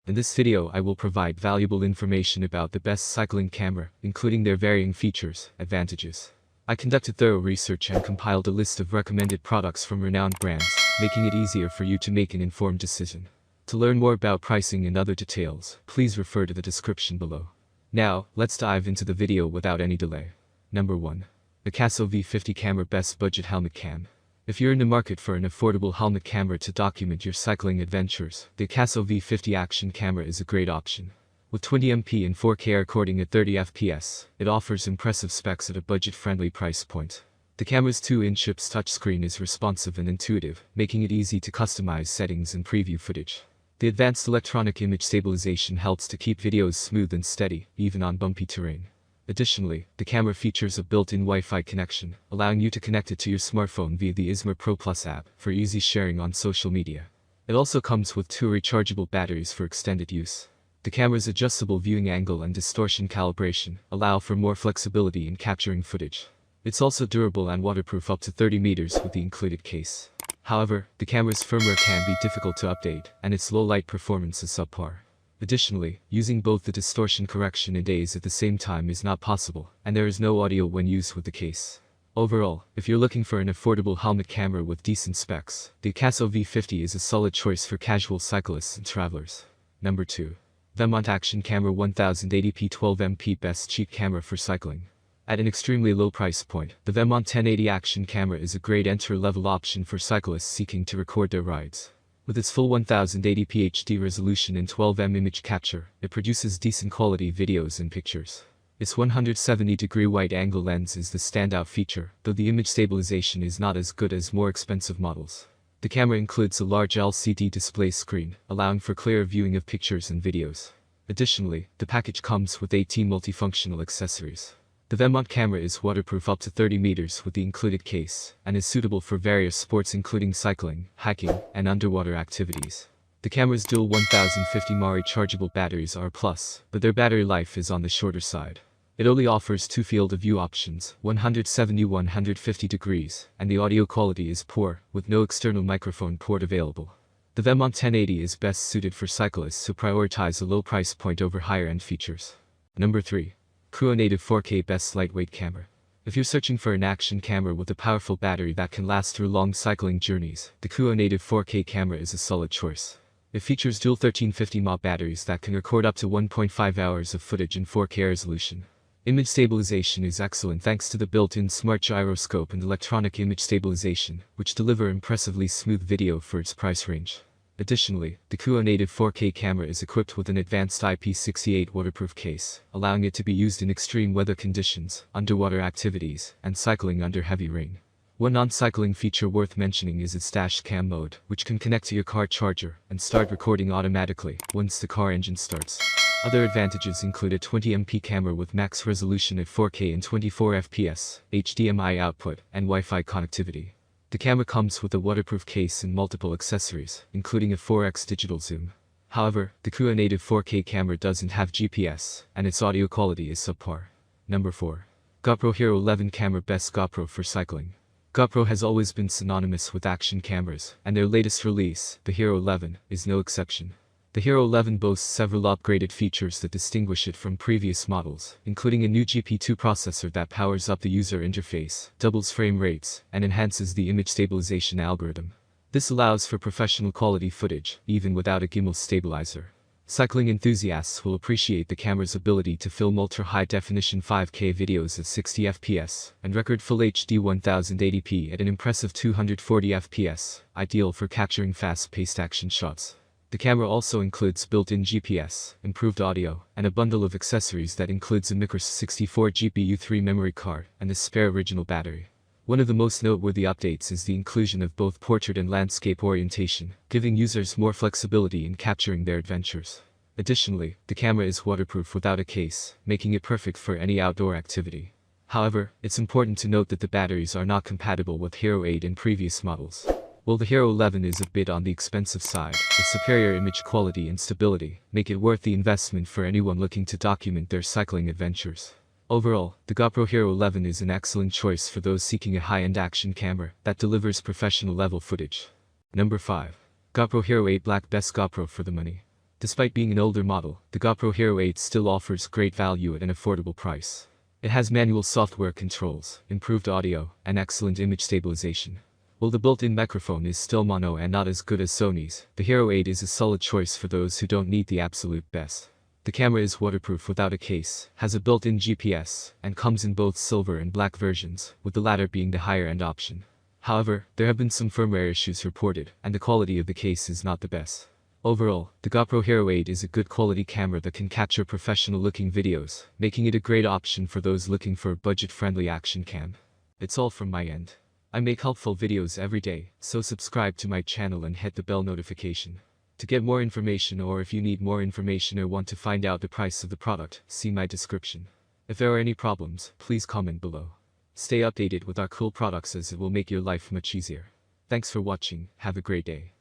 In this video I will provide valuable information about the best cycling camera, including their varying features, advantages. I conducted thorough research and compiled a list of recommended products from renowned brands, making it easier for you to make an informed decision. To learn more about pricing and other details, please refer to the description below. Now, let's dive into the video without any delay. Number 1. The Casio V50 Camera Best Budget Helmet Cam. If you're in the market for an affordable helmet camera to document your cycling adventures, the Casio V50 Action Camera is a great option. With 20MP and 4K recording at 30fps, it offers impressive specs at a budget-friendly price point. The camera's 2-inch IPS touchscreen is responsive and intuitive, making it easy to customize settings and preview footage. The advanced electronic image stabilization helps to keep videos smooth and steady, even on bumpy terrain. Additionally, the camera features a built-in Wi-Fi connection, allowing you to connect it to your smartphone via the Ismer Pro Plus app for easy sharing on social media. It also comes with 2 rechargeable batteries for extended use. The camera's adjustable viewing angle and distortion calibration allow for more flexibility in capturing footage. It's also durable and waterproof up to 30 meters with the included case. However, the camera's firmware can be difficult to update, and its low light performance is subpar. Additionally, using both the distortion correction and days at the same time is not possible, and there is no audio when used with the case. Overall, if you're looking for an affordable helmet camera with decent specs, the Casio V50 is a solid choice for casual cyclists and travelers. Number 2. Vemont Action Camera 1080p 12MP Best Cheap Camera for Cycling. At an extremely low price point, the Vemont 1080 Action Camera is a great entry-level option for cyclists seeking to record their rides. With its full 1080p HD resolution and 12mm image capture, it produces decent quality videos and pictures. Its 170-degree wide-angle lens is the standout feature, though the image stabilization is not as good as more expensive models. The camera includes a large LCD display screen, allowing for clearer viewing of pictures and videos. Additionally, the package comes with 18 multifunctional accessories. The Vemont camera is waterproof up to 30 meters with the included case, and is suitable for various sports including cycling, hiking, and underwater activities. The camera's dual 1050 mAh rechargeable batteries are a plus, but their battery life is on the shorter side. It only offers 2 field of view options, 170-150 degrees, and the audio quality is poor, with no external microphone port available. The Vemont 1080 is best suited for cyclists who prioritize a low price point over higher-end features. Number 3. Kruo Native 4K Best Lightweight Camera. If you're searching for an action camera with a powerful battery that can last through long cycling journeys, the Kruo Native 4K camera is a solid choice. It features dual 1350 mAh batteries that can record up to 1.5 hours of footage in 4K resolution. Image stabilization is excellent thanks to the built-in smart gyroscope and electronic image stabilization, which deliver impressively smooth video for its price range. Additionally, the Kruo Native 4K camera is equipped with an advanced IP68 waterproof case, allowing it to be used in extreme weather conditions, underwater activities, and cycling under heavy rain. One non-cycling feature worth mentioning is its dash cam mode, which can connect to your car charger and start recording automatically once the car engine starts. Other advantages include a 20MP camera with max resolution at 4K and 24fps, HDMI output, and Wi-Fi connectivity. The camera comes with a waterproof case and multiple accessories, including a 4x digital zoom. However, the Kruo Native 4K camera doesn't have GPS, and its audio quality is subpar. Number 4. GoPro Hero 11 Camera Best GoPro for Cycling. GoPro has always been synonymous with action cameras, and their latest release, the Hero 11, is no exception. The Hero 11 boasts several upgraded features that distinguish it from previous models, including a new GP2 processor that powers up the user interface, doubles frame rates, and enhances the image stabilization algorithm. This allows for professional quality footage, even without a gimbal stabilizer. Cycling enthusiasts will appreciate the camera's ability to film ultra-high-definition 5K videos at 60fps, and record Full HD 1080p at an impressive 240fps, ideal for capturing fast-paced action shots. The camera also includes built-in GPS, improved audio, and a bundle of accessories that includes a Micros 64GB U3 memory card and a spare original battery. One of the most noteworthy updates is the inclusion of both portrait and landscape orientation, giving users more flexibility in capturing their adventures. Additionally, the camera is waterproof without a case, making it perfect for any outdoor activity. However, it's important to note that the batteries are not compatible with Hero 8 and previous models. While the Hero 11 is a bit on the expensive side, its superior image quality and stability make it worth the investment for anyone looking to document their cycling adventures. Overall, the GoPro Hero 11 is an excellent choice for those seeking a high-end action camera that delivers professional-level footage. Number 5. GoPro Hero 8 Black Best GoPro for the Money. Despite being an older model, the GoPro Hero 8 still offers great value at an affordable price. It has manual software controls, improved audio, and excellent image stabilization. While the built-in microphone is still mono and not as good as Sony's, the Hero 8 is a solid choice for those who don't need the absolute best. The camera is waterproof without a case, has a built-in GPS, and comes in both silver and black versions, with the latter being the higher-end option. However, there have been some firmware issues reported, and the quality of the case is not the best. Overall, the GoPro Hero 8 is a good quality camera that can capture professional-looking videos, making it a great option for those looking for a budget-friendly action cam. It's all from my end. I make helpful videos every day, so subscribe to my channel and hit the bell notification. To get more information, or if you need more information or want to find out the price of the product, see my description. If there are any problems, please comment below. Stay updated with our cool products as it will make your life much easier. Thanks for watching, have a great day.